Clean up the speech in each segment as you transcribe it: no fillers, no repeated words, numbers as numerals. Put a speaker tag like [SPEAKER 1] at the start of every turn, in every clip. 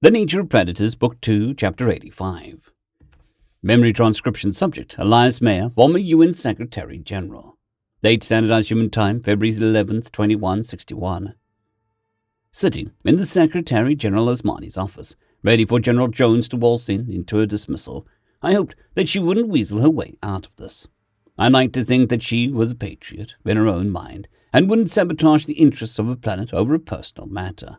[SPEAKER 1] The Nature of Predators, Book 2, Chapter 85. Memory transcription subject, Elias Mayer, former UN Secretary General. Date Standardized Human Time, February 11th, 2161. Sitting in the Secretary General Asmani's office, ready for General Jones to waltz into a dismissal, I hoped that she wouldn't weasel her way out of this. I liked to think that she was a patriot in her own mind, and wouldn't sabotage the interests of a planet over a personal matter.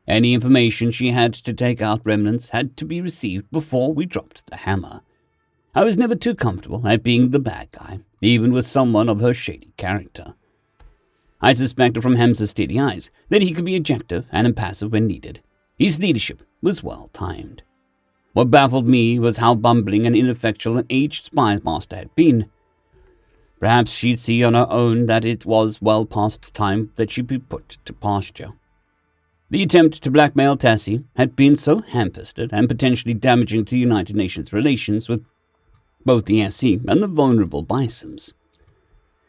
[SPEAKER 1] Any information she had to take out remnants had to be received before we dropped the hammer. I was never too comfortable at being the bad guy, even with someone of her shady character. I suspected from Hamza's steady eyes that he could be objective and impassive when needed. His leadership was well timed. What baffled me was how bumbling and ineffectual an aged spy master had been. Perhaps she'd see on her own that it was well past time that she be put to pasture. The attempt to blackmail Tassie had been so ham-fisted and potentially damaging to the United Nations relations with both the SC and the vulnerable Bisons.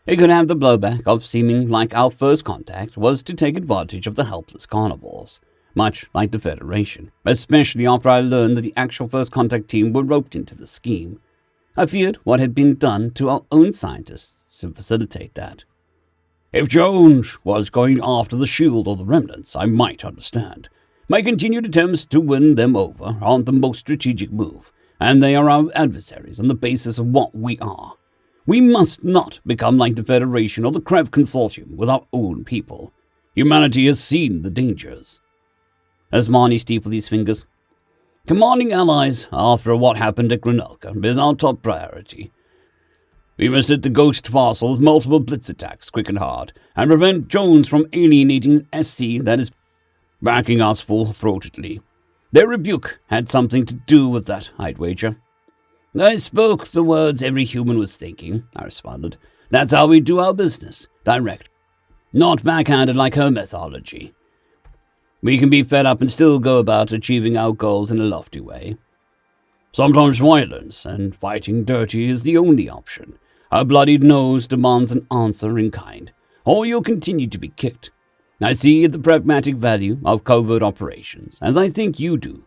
[SPEAKER 1] It could have the blowback of seeming like our first contact was to take advantage of the helpless carnivores, much like the Federation, especially after I learned that the actual first contact team were roped into the scheme. I feared what had been done to our own scientists to facilitate that. If Jones was going after the shield or the remnants, I might understand. My continued attempts to win them over aren't the most strategic move, and they are our adversaries on the basis of what we are. We must not become like the Federation or the Krev Consortium with our own people. Humanity has seen the dangers. Asmani steepled his fingers. Commanding allies after what happened at Granelka is our top priority. We must hit the ghost parcel with multiple blitz attacks quick and hard, and prevent Jones from alienating an SC that is backing us full-throatedly. Their rebuke had something to do with that, I'd wager. I spoke the words every human was thinking, I responded. That's how we do our business, direct, not backhanded like her mythology. We can be fed up and still go about achieving our goals in a lofty way. Sometimes violence and fighting dirty is the only option. A bloodied nose demands an answer in kind, or you'll continue to be kicked. I see the pragmatic value of covert operations, as I think you do.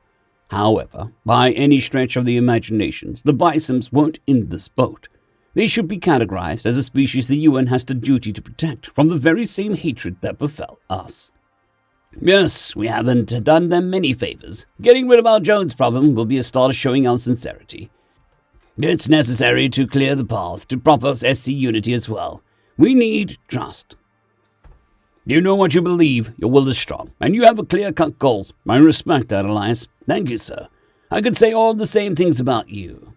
[SPEAKER 1] However, by any stretch of the imaginations, the Bisons weren't in this boat. They should be categorized as a species the UN has the duty to protect from the very same hatred that befell us. Yes, we haven't done them many favors. Getting rid of our Jones problem will be a start of showing our sincerity. It's necessary to clear the path to proper SC unity as well. We need trust. You know what you believe, your will is strong, and you have clear-cut goals. I respect that, Elias. Thank you, sir. I could say all the same things about you.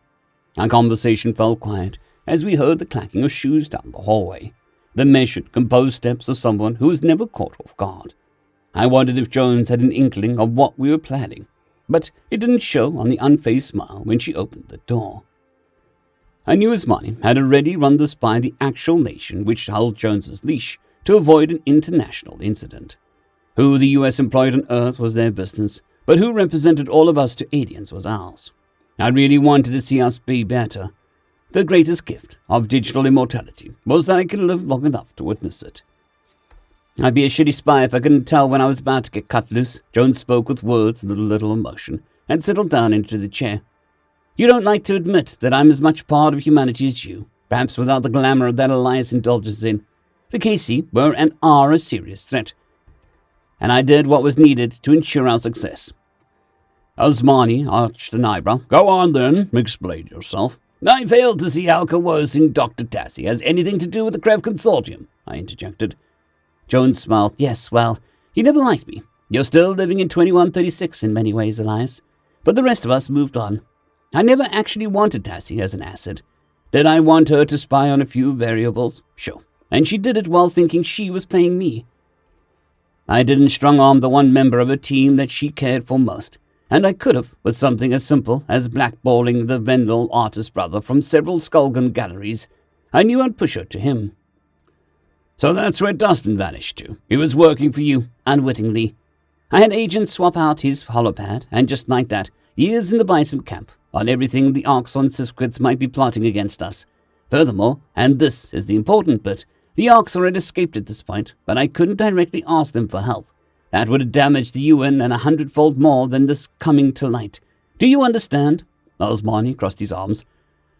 [SPEAKER 1] Our conversation fell quiet as we heard the clacking of shoes down the hallway, the measured, composed steps of someone who was never caught off guard. I wondered if Jones had an inkling of what we were planning, but it didn't show on the unfazed smile when she opened the door. I knew Asmani had already run this by the actual nation which held Jones's leash to avoid an international incident. Who the US employed on Earth was their business, but who represented all of us to aliens was ours. I really wanted to see us be better. The greatest gift of digital immortality was that I could live long enough to witness it. I'd be a shitty spy if I couldn't tell when I was about to get cut loose. Jones spoke with words and a little emotion, and settled down into the chair. You don't like to admit that I'm as much part of humanity as you, perhaps without the glamour that Elias indulges in. The KC were and are a serious threat, and I did what was needed to ensure our success. Asmani arched an eyebrow. Go on then, explain yourself. I failed to see how coercing Dr. Tassie has anything to do with the Krev Consortium, I interjected. Jones smiled. Yes, well, you never liked me. You're still living in 2136 in many ways, Elias. But the rest of us moved on. I never actually wanted Tassie as an asset. Did I want her to spy on a few variables? Sure. And she did it while thinking she was playing me. I didn't strong-arm the one member of her team that she cared for most, and I could have with something as simple as blackballing the Vendel artist brother from several Skullgun galleries. I knew I'd push her to him. So that's where Dustin vanished to. He was working for you, unwittingly. I had agents swap out his holopad, and just like that, years in the Bison camp, on everything the Arxon Sisquids might be plotting against us. Furthermore, and this is the important bit, the Arcs had escaped at this point, but I couldn't directly ask them for help. That would have damaged the UN and 100-fold more than this coming to light. Do you understand?" Osmani crossed his arms.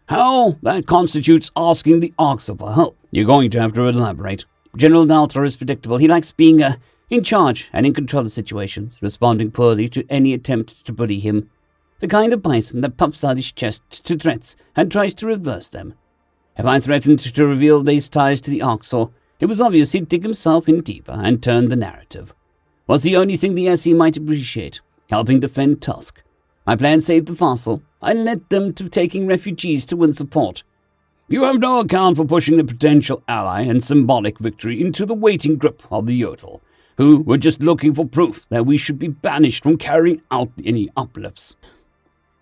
[SPEAKER 1] "How? That constitutes asking the Orcs for help. You're going to have to elaborate." "General Daltor is predictable. He likes being in charge and in control of situations, responding poorly to any attempt to bully him. The kind of bison that puffs out his chest to threats and tries to reverse them. If I threatened to reveal these ties to the Orcs, it was obvious he'd dig himself in deeper and turn the narrative. Was the only thing the SE might appreciate, helping defend Tusk. My plan saved the fossil. I led them to taking refugees to win support. You have no account for pushing the potential ally and symbolic victory into the waiting grip of the Yodel, who were just looking for proof that we should be banished from carrying out any uplifts."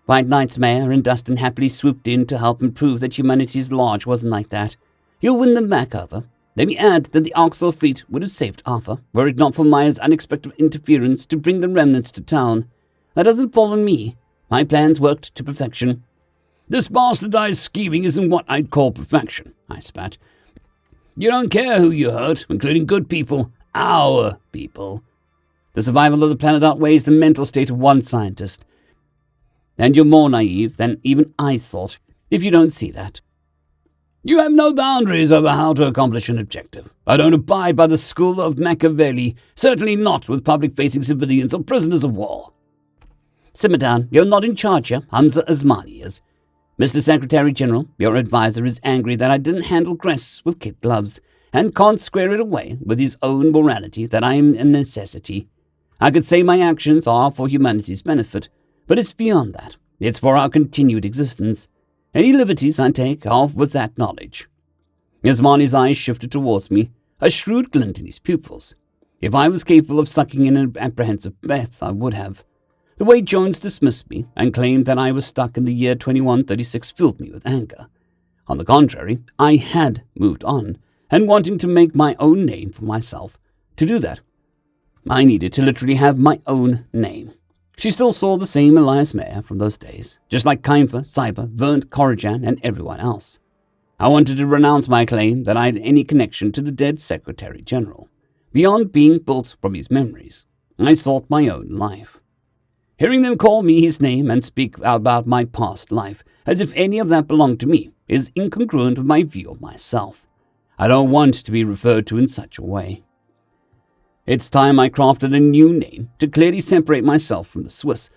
[SPEAKER 1] White Knight's mayor and Dustin happily swooped in to help him prove that humanity's large wasn't like that. You'll win them back over. Let me add that the Oxel fleet would have saved Arthur, were it not for Maya's unexpected interference to bring the remnants to town. That doesn't fall on me. My plans worked to perfection. "This bastardized scheming isn't what I'd call perfection," I spat. "You don't care who you hurt, including good people, our people. The survival of the planet outweighs the mental state of one scientist. And you're more naive than even I thought, if you don't see that. You have no boundaries over how to accomplish an objective. I don't abide by the school of Machiavelli, certainly not with public-facing civilians or prisoners of war." "Simmer down. You're not in charge here. Hamza Asmani is. Mr. Secretary General, your advisor is angry that I didn't handle Gress with kid gloves, and can't square it away with his own morality that I am a necessity. I could say my actions are for humanity's benefit, but it's beyond that. It's for our continued existence. Any liberties I take are with that knowledge." Asmani's eyes shifted towards me, a shrewd glint in his pupils. If I was capable of sucking in an apprehensive breath, I would have. The way Jones dismissed me and claimed that I was stuck in the year 2136 filled me with anger. On the contrary, I had moved on, and wanting to make my own name for myself. To do that, I needed to literally have my own name. She still saw the same Elias Mayer from those days, just like Keimpfer, Cyber, Vernt, Corrigan, and everyone else. I wanted to renounce my claim that I had any connection to the dead Secretary General. Beyond being built from his memories, I sought my own life. Hearing them call me his name and speak about my past life, as if any of that belonged to me, is incongruent with my view of myself. I don't want to be referred to in such a way. It's time I crafted a new name to clearly separate myself from the Swiss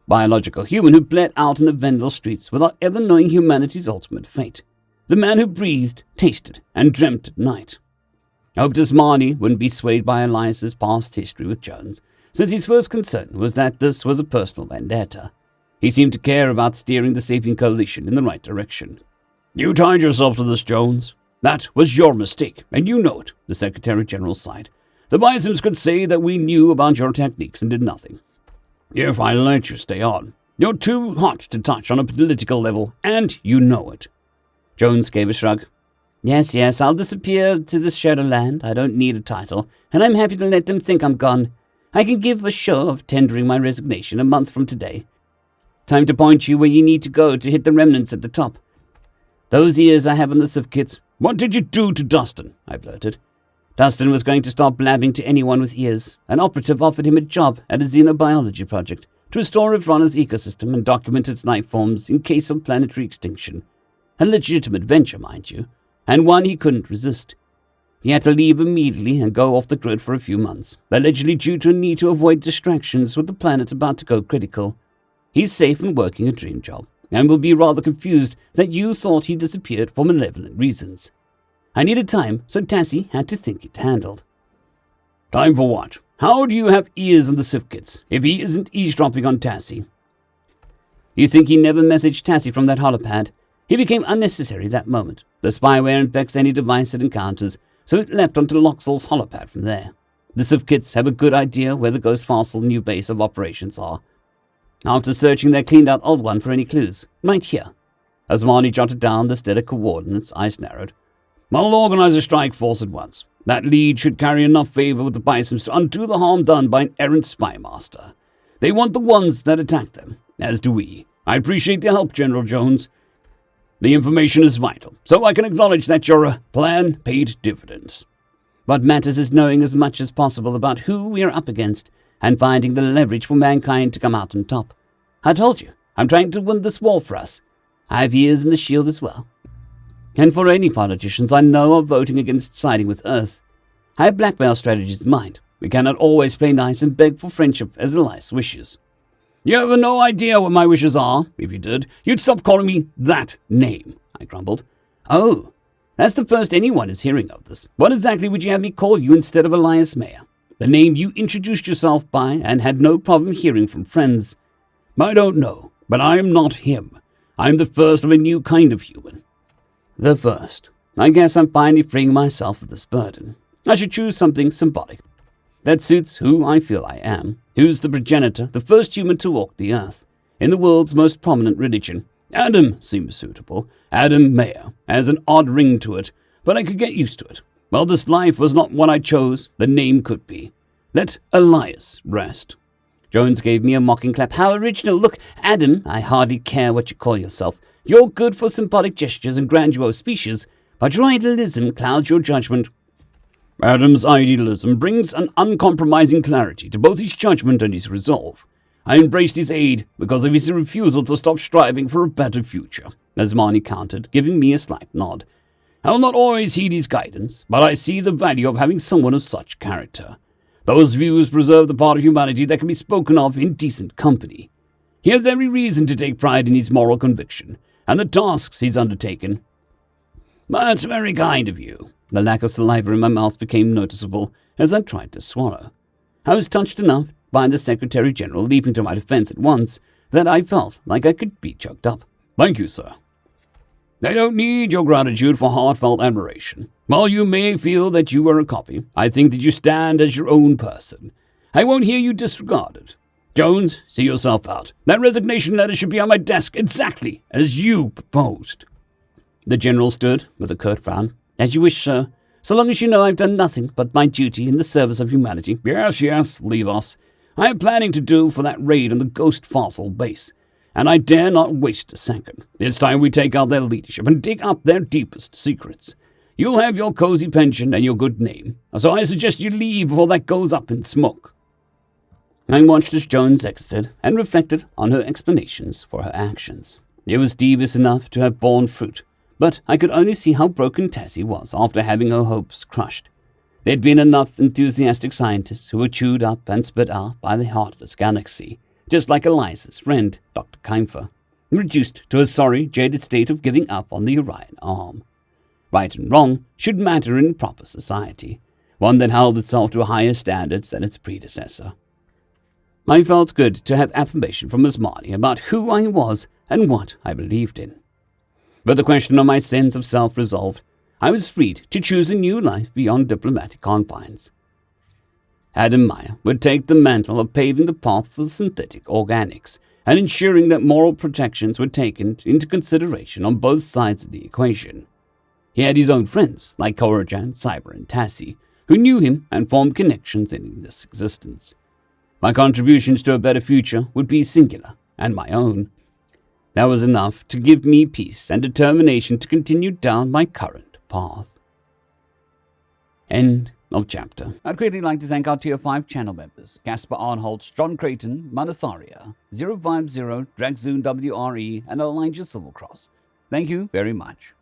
[SPEAKER 1] biological human who bled out in the Vendel streets without ever knowing humanity's ultimate fate. The man who breathed, tasted, and dreamt at night. I hoped Asmani wouldn't be swayed by Elias's past history with Jones, since his first concern was that this was a personal vendetta. He seemed to care about steering the Sapien Coalition in the right direction. "You tied yourself to this, Jones. That was your mistake, and you know it," the Secretary General sighed. "The Bisons could say that we knew about your techniques and did nothing. If I let you stay on, you're too hot to touch on a political level, and you know it." Jones gave a shrug. Yes, I'll disappear to the Shadowland. I don't need a title, and I'm happy to let them think I'm gone. I can give a show of tendering my resignation a month from today. Time to point you where you need to go to hit the remnants at the top. Those ears I have on the Civ kits." "What did you do to Dustin?" I blurted. Dustin was going to start blabbing to anyone with ears. An operative offered him a job at a xenobiology project to restore Ivana's ecosystem and document its life forms in case of planetary extinction. A legitimate venture, mind you, and one he couldn't resist. He had to leave immediately and go off the grid for a few months, allegedly due to a need to avoid distractions with the planet about to go critical. He's safe and working a dream job, and will be rather confused that you thought he disappeared for malevolent reasons. I needed time, so Tassie had to think it handled. "Time for what? How do you have ears on the Civ kits, if he isn't eavesdropping on Tassie?" "You think he never messaged Tassie from that holopad? He became unnecessary that moment. The spyware infects any device it encounters, so it leapt onto Loxall's holopad from there. The Civ kits have a good idea where the Ghost Fossil new base of operations are. After searching their cleaned-out old one for any clues, right here." Asmani jotted down the stellar coordinates, eyes narrowed. "I'll organize a strike force at once. That lead should carry enough favor with the Bisons to undo the harm done by an errant spy master. They want the ones that attack them, as do we. I appreciate the help, General Jones. The information is vital, so I can acknowledge that your plan paid dividends." What matters is knowing as much as possible about who we are up against and finding the leverage for mankind to come out on top. I told you, I'm trying to win this war for us. I have ears in the shield as well. And for any politicians I know are voting against siding with Earth, I have blackmail strategies in mind. We cannot always play nice and beg for friendship as Elias wishes. You have no idea what my wishes are. If you did, you'd stop calling me that name, I grumbled. Oh, that's the first anyone is hearing of this. What exactly would you have me call you instead of Elias Mayer? The name you introduced yourself by and had no problem hearing from friends. I don't know, but I am not him. I am the first of a new kind of human. The first. I guess I'm finally freeing myself of this burden. I should choose something symbolic that suits who I feel I am, who's the progenitor, the first human to walk the earth, in the world's most prominent religion. Adam seems suitable. Adam Mayer has an odd ring to it, but I could get used to it. Well, this life was not one I chose. The name could be. Let Elias rest. Jones gave me a mocking clap. How original. Look, Adam, I hardly care what you call yourself. You're good for symbolic gestures and grandiose speeches, but your idealism clouds your judgment. Adam's idealism brings an uncompromising clarity to both his judgment and his resolve. I embraced his aid because of his refusal to stop striving for a better future, as Marnie countered, giving me a slight nod. I will not always heed his guidance, but I see the value of having someone of such character. Those views preserve the part of humanity that can be spoken of in decent company. He has every reason to take pride in his moral conviction and the tasks he's undertaken. That's very kind of you. The lack of saliva in my mouth became noticeable as I tried to swallow. I was touched enough by the Secretary General leaping to my defense at once that I felt like I could be choked up. Thank you, sir. I don't need your gratitude for heartfelt admiration. While you may feel that you are a copy, I think that you stand as your own person. I won't hear you disregarded. Jones, see yourself out. That resignation letter should be on my desk exactly as you proposed. The General stood with a curt frown. As you wish, sir. So long as you know I've done nothing but my duty in the service of humanity. Yes, leave us. I am planning to do for that raid on the Ghost Fossil base, and I dare not waste a second. It's time we take out their leadership and dig up their deepest secrets. You'll have your cozy pension and your good name, so I suggest you leave before that goes up in smoke. I watched as Jones exited and reflected on her explanations for her actions. It was devious enough to have borne fruit, but I could only see how broken Tessie was after having her hopes crushed. There'd been enough enthusiastic scientists who were chewed up and spit out by the heartless galaxy, just like Elias's friend, Dr. Keimpfer, reduced to a sorry, jaded state of giving up on the Orion arm. Right and wrong should matter in proper society, one that held itself to higher standards than its predecessor. I felt good to have affirmation from Miss Marnie about who I was and what I believed in. With the question of my sense of self resolved, I was freed to choose a new life beyond diplomatic confines. Adam Mayer would take the mantle of paving the path for synthetic organics and ensuring that moral protections were taken into consideration on both sides of the equation. He had his own friends, like Corajan, Cyber, and Tassie, who knew him and formed connections in this existence. My contributions to a better future would be singular and my own. That was enough to give me peace and determination to continue down my current path. End of chapter. I'd greatly like to thank our Tier 5 channel members, Casper Arnholtz, John Creighton, Manatharia, 050, Dragzoon WRE, and Elijah Silvercross. Thank you very much.